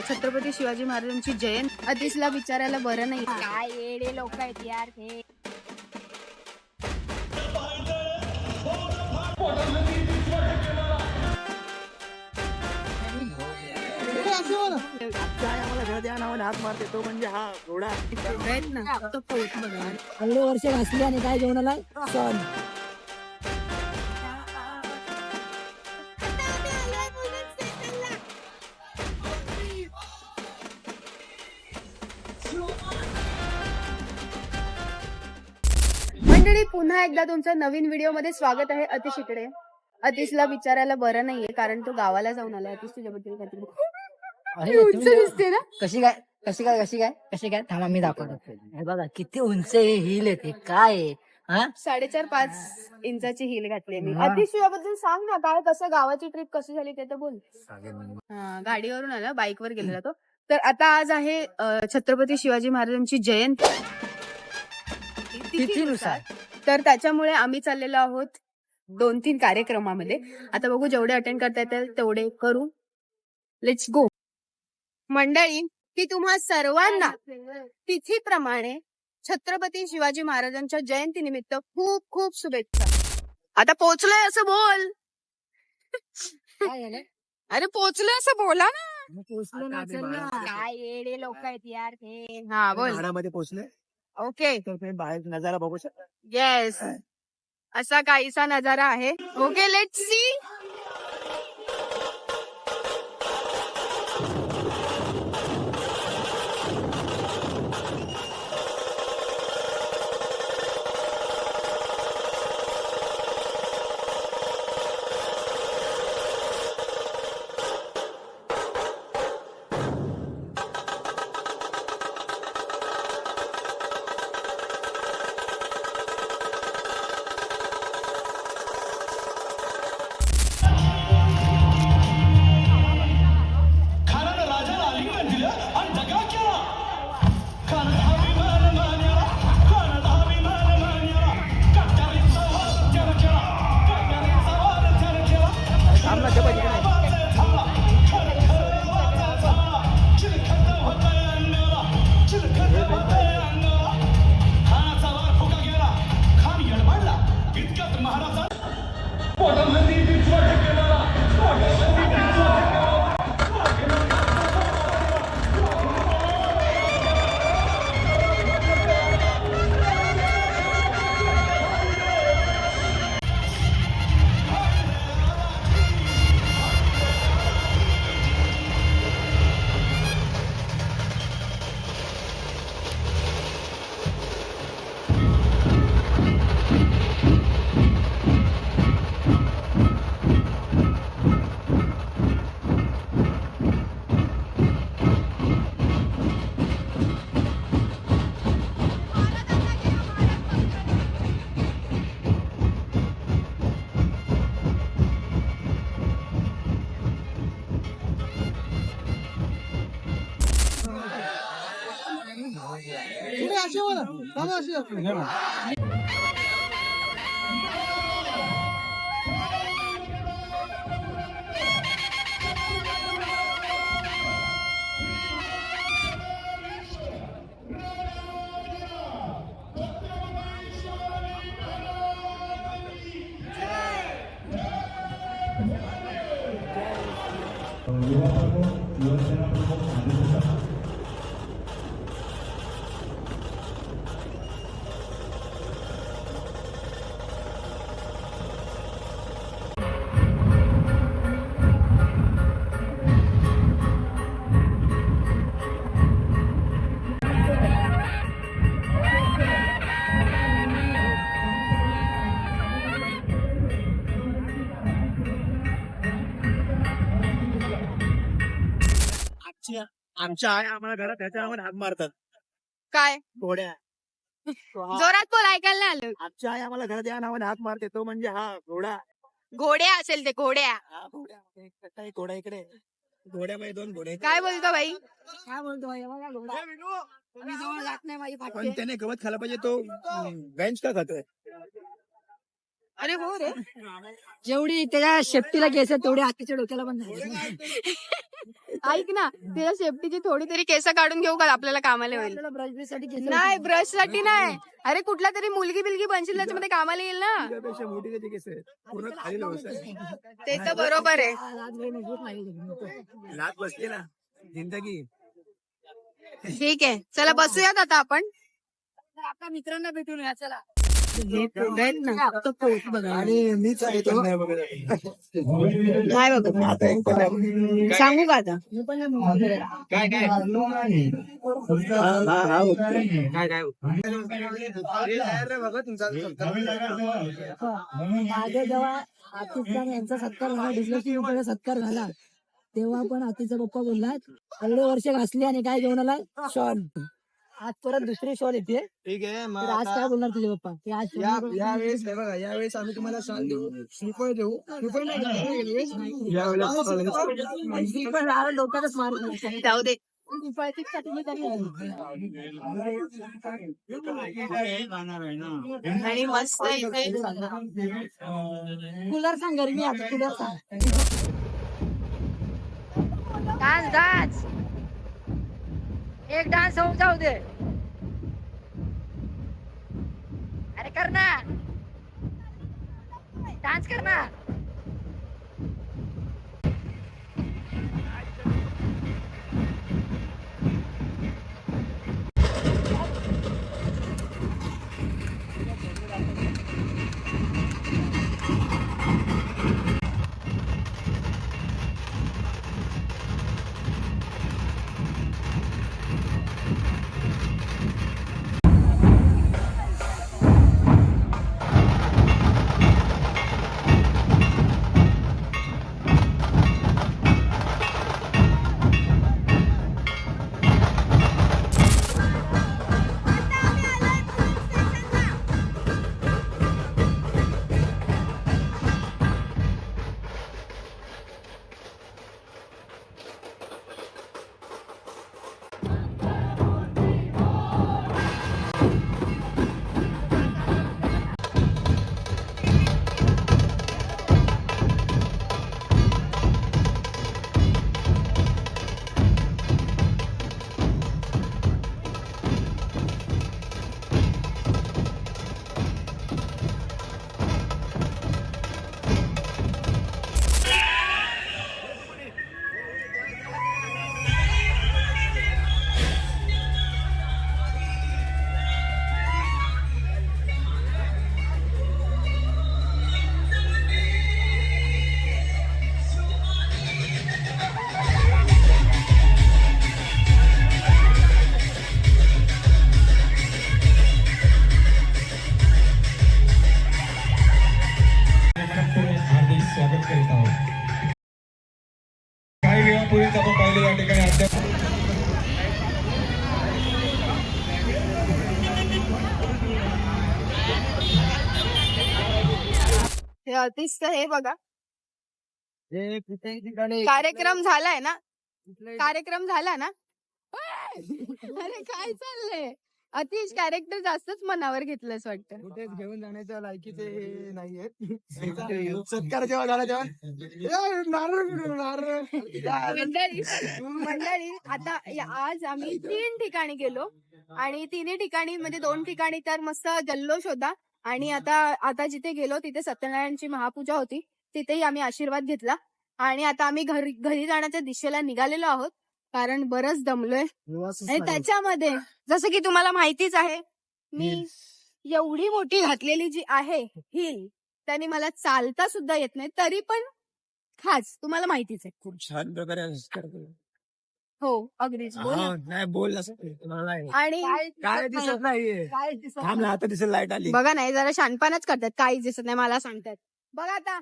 छत्रपती शिवाजी महाराजांची जयंती. अतिशला विचारायला बरं नाही. काय येडे लोक आहेत यार हे. हात मारते तो म्हणजे हा घोडा. ना तो पोत बघा. हल्ले वर्ष घासली आणि काय जेवणाला सण. मंडळी, पुन्हा एकदा तुमचं नवीन व्हिडिओ मध्ये स्वागत आहे. अतिश इकडे. अतिशला विचारायला बरं नाहीये कारण तो गावाला जाऊन आलाय. अतिश तुझ्याबद्दल काहीतरी उंच दिसते ना. कशी काय थांबा मी दाखवतो. हे बघा किती उंच हे हिल येते काय 4.5-5 इंचाची हिल घातली मी. अतिश याबद्दल सांग ना, काय कसं गावाची ट्रिप कशी झाली ते तर बोल. गाडीवरून आला, बाईक वर गेलेला तो. तर आता आज आहे छत्रपती शिवाजी महाराजांची जयंती तिथीनुसार. तर त्याच्यामुळे आम्ही चाललेलो आहोत 2-3 कार्यक्रमामध्ये. आता बघू जेवढे अटेंड करता येतील तेवढे करू. Let's go. मंडळी, की तुम्हा सर्वांना तिथीप्रमाणे छत्रपती शिवाजी महाराजांच्या जयंती निमित्त खूप खूप शुभेच्छा. आता पोहोचलोय असं बोल. अरे पोहोचलोय असं बोला ना. काय येडे लोक आहेत यार हे. हा बोल. झाडामध्ये पोहोचले ओके. तर तुम्ही बाहेर नजारा बघू शकता. येस, असा काहीसा नजारा आहे. Okay, let's see. आमच्या आई आम्हाला घरात त्याच्यावर हात मारतात. काय घोड्या. जोरात बोल, ऐकायला नाही आलं. आमच्या आई आम्हाला घरात या नावाने हात मारते तो म्हणजे हा घोडा. घोड्या असेल ते, घोड्या. हा घोड्या. एक घोडा इकडे, घोड्यामध्ये 2 घोडे. काय बोलतो बाई? काय बोलतो तुम्ही जवळ जात नाही माझी पण त्याने गवत खाला पाहिजे, तो बेंच का खातोय? अरे हो रे. जेवढी त्याच्या शेपटीला केस तेवढी हातीच्या डोक्याला पण नाही. ऐक ना, तिला शेपटीची थोडी तरी केस काढून घेऊ का, आपल्याला कामाला होईल. नाही, ब्रश साठी नाही. अरे कुठला तरी मुलगी बिलगी बनशील त्याच्यामध्ये कामाला येईल ना. तुझ्यापेक्षा मोठी त्याची केस आहे. पूर्ण खाली नव्हतं. ते तर बरोबर आहे. लाज बसते ना जिंदगी. ठीक आहे, चला बसूयात आता आपण. आपल्या मित्रांना भेटून या चला. आणि मीच आहे तो. नाही बघत सांगू का आता. काय काय मागे जेव्हा आतिफ खान यांचा सत्कार झाला, डिस्लेक्सियाचा सत्कार झाला, तेव्हा पण आतिफचा पप्पा बोलला एवढे वर्ष घासली आणि काय घेऊन आला, शॉल. आज परत दुसरी शॉल येते. ठीक आहे मग तर आज काय बोलणार तुझे पप्पा की आज यावेळेस हे बघा, यावेळेस आम्ही तुम्हाला शाल देऊ, श्रीफळ देऊ. श्रीफळ नाही पण डोक्यातच मार जाऊ दे. आणि मस्त इथे कूलर सांग, गरमी आता कूलर सांग. डान्स डान्स एक डान्स होऊन जाऊ दे. अरे कर ना, डान्स कर ना. स्वागत करीत आहोत. काही वेळापूर्वीच आपण पाहिले या ठिकाणी अद्याप हे अतिशय हे बघा, हे कुठेही ठिकाणी कार्यक्रम झालाय ना, कार्यक्रम झाला ना. अरे काय चाललंय, अतिश कॅरेक्टर जास्तच मनावर घेतलंस वाटतं. कुठेच घेऊन जाण्याच्या लायकीचे हे नाहीये. सत्कार जेव्हा झाला तेव्हा ए, नारळ. मंडळी आता आज आम्ही 3 ठिकाणी गेलो आणि 3 ठिकाणी म्हणजे 2 ठिकाणी तर मस्त जल्लोष होता आणि आता जिथे गेलो तिथे सत्यनारायणची महापूजा होती, तिथेही आम्ही आशीर्वाद घेतला आणि आता आम्ही घरी जाण्याच्या दिशेला निघालेलो आहोत कारण बरंच दमलोय. आणि त्याच्यामध्ये जसं की तुम्हाला माहितीच आहे, मी एवढी मोठी घातलेली जी आहे हिल, त्याने मला चालता सुद्धा येत नाही, तरी पण खास तुम्हाला माहितीच आहे. खूप छान प्रकारे संस्कार केले. हो अगदीच. बोल ना. हा, नाही बोल असं मला नाही. आणि काय दिसत नाहीये. काय दिसत थांब ना, आता दिसेल लाईट आली. बघा नाही, जरा शानपणाच करतात, काहीच दिसत नाही मला सांगतात. बघा आता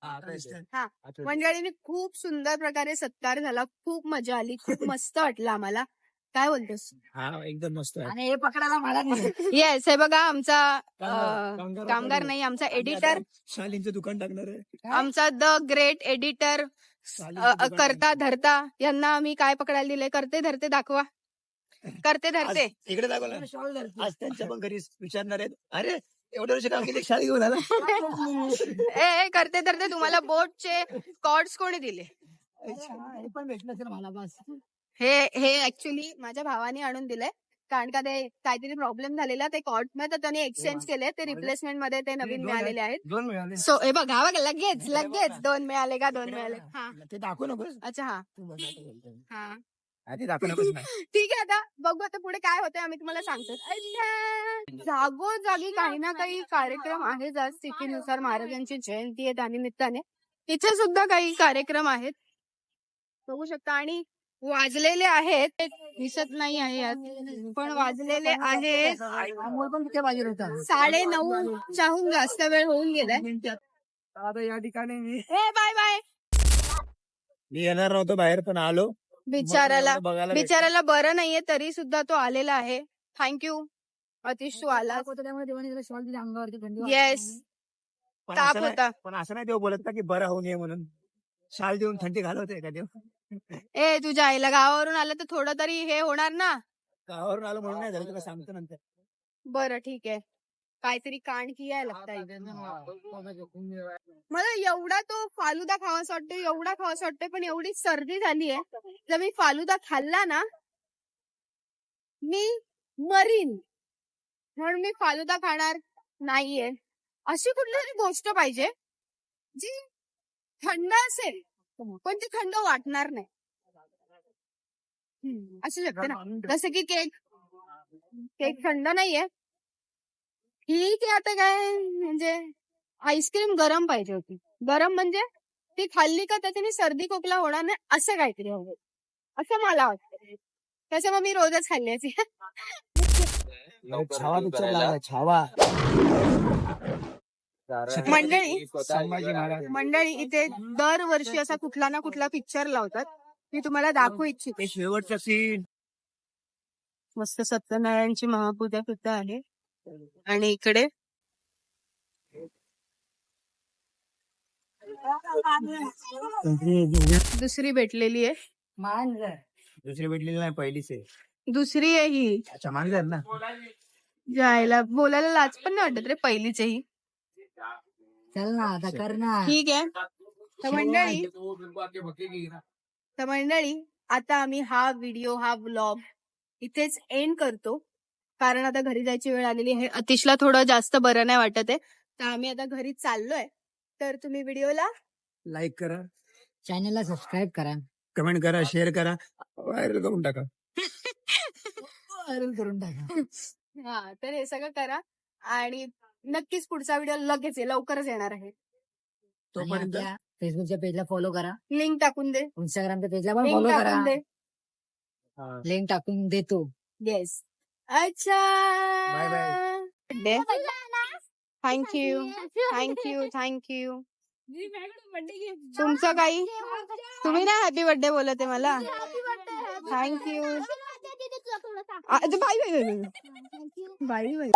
हा, आता दिसतंय. हा. आता मंडळीने खूप सुंदर प्रकारे सत्कार झाला, खूप मजा आली, खूप मस्त वाटलं आम्हाला. काय बोलतोस? हा, एकदम मस्त आहे. आणि हे पकडायला मला नाही. येस, हे बघा आमचा कामगार कामगार नाही, आमचा एडिटर, शालींचं दुकान टाकणार आहे. आमचा द ग्रेट एडिटर शालींचं दुकान करता धरता यांना आम्ही काय पकडायला दिले, करते धरते दाखवा, करते धरते. आज इकडे दाखवलं. शॉल धरते. आज त्यांच्या पण घरी विचारणार आहेत, अरे एवढ्या वर्ष काम केले, शाळी घेऊन आला. ए करते धरते, तुम्हाला बोटचे कॉर्ड्स कोणी दिले? हे पण भेटलं असेल मला बस. हे ऍक्च्युली माझ्या भावाने आणून दिलंय, कारण का ते काहीतरी प्रॉब्लेम झालेला ते कॉर्ट मध्ये, तर त्याने एक्सचेंज केले, ते रिप्लेसमेंट मध्ये ते नवीन मिळालेले आहेत. 2 मिळाले. सो हे बघा बघा, लगेच लगेच 2 मिळाले का, 2 मिळाले. हा ते दाखवू नकोस. अच्छा हा तू बघ आता बोलतोय. हा ते दाखवू नकोस ना. ठीक आहे, आता बघू आता पुढे काय होतंय, आम्ही तुम्हाला सांगतो. जागोजागी काही ना काही कार्यक्रम आहेत. आज तिथीनुसार महाराजांची जयंती आहे, त्यानिमित्ताने इथे सुद्धा काही कार्यक्रम आहेत, बघू शकता. आणि वाजलेले आहेत, दिसत नाही आहे यात, पण वाजलेले आहेत अमोल पण तिथे बाजूला होता. 9:30च्याहून जास्त वेळ होऊन गेलाय. आता या ठिकाणी बाय बाय. मी येणार नव्हतो बाहेर, पण आलो. बिचाराला बघायला बिचाराला बरं नाहीये, तरी सुद्धा तो आलेला आहे. थँक्यू अतिश, तू आला. होतं त्यामुळे देवाने त्याला शॉल दिला अंगावरती, थंडी येस, पण ताप असं नाही- होता. पण असं नाही देव बोलत का की बरं होऊ नये म्हणून शाल देऊन थंडी घालवते का देव? तुझ्या आईला गावावरून आलं तर थोडं तरी हे होणार ना. गावावरून आलो म्हणून नाही झालं, तुला सांगतो नंतर. बरं ठीक आहे, काहीतरी कांड किया लागता. मला एवढा तो फालुदा खावासा वाटतो, एवढा खावासा वाटतोय, पण एवढी सर्दी झाली आहे, जर मी फालुदा खाल्ला ना मी मरीन, म्हणून मी फालुदा खाणार नाहीये. अशी कुठली तरी गोष्ट पाहिजे जी थंड असेल पण ती थंड वाटणार नाही. असू शकते ना, जसं की केक थंड नाहीये, ठीक आहे. आता काय म्हणजे आईस्क्रीम गरम पाहिजे होती, गरम म्हणजे ती खाल्ली का त्याच्याने सर्दी खोकला होणार नाही, असं काहीतरी हवं, असं मला वाटतं. त्याच्यामुळे मी रोजच खाल्ली याची. छावा पिक्चर लागला, छावा. मंडळी संभाजी महाराज. मंडळी इथे दरवर्षी असा कुठला ना कुठला पिक्चर लावतात, मी तुम्हाला दाखवू इच्छिते. ते शेवटचा सीन. मस्त सत्यनारायणची महापूजा सुद्धा आहे. आणि इकडे दुसरी भेटलेली आहे, दुसरी भेटलेली नाही, पहिलीच आहे. दुसरी आहे ही. अच्छा, मागे ना. जायला बोलायला लाज पण नाही वाटत रे, पहिलीच आहे ही. चल ना आता कर ना. ठीक आहे. तर मंडळी आता आम्ही हा व्हिडिओ, हा व्लॉग इथेच एंड करतो, कारण आता घरी जायची वेळ आलेली आहे. अतिशला थोडं जास्त बरं नाही वाटत आहे, तर आम्ही आता घरी चाललोय. तर तुम्ही व्हिडिओला लाईक करा, चॅनलला सबस्क्राईब करा, कमेंट करा, शेअर करा, व्हायरल करून टाका. व्हायरल करून टाका. हा, तर हे सगळं करा. आणि नक्कीच पुढचा व्हिडिओ लगेच लवकरच येणार आहे. तोपर्यंत फेसबुकच्या पेजला फॉलो करा, लिंक टाकून दे, इंस्टाग्रामच्या पेजला पण लिंक फॉलो करा, टाकून दे. लिंक टाकून देतो. येस. अच्छा, bye bye. Thank you thank you thank you. तुमचं काही, तुम्ही ना हॅपी बर्थडे बोलते मला. Thank you. Bye bye bye bye.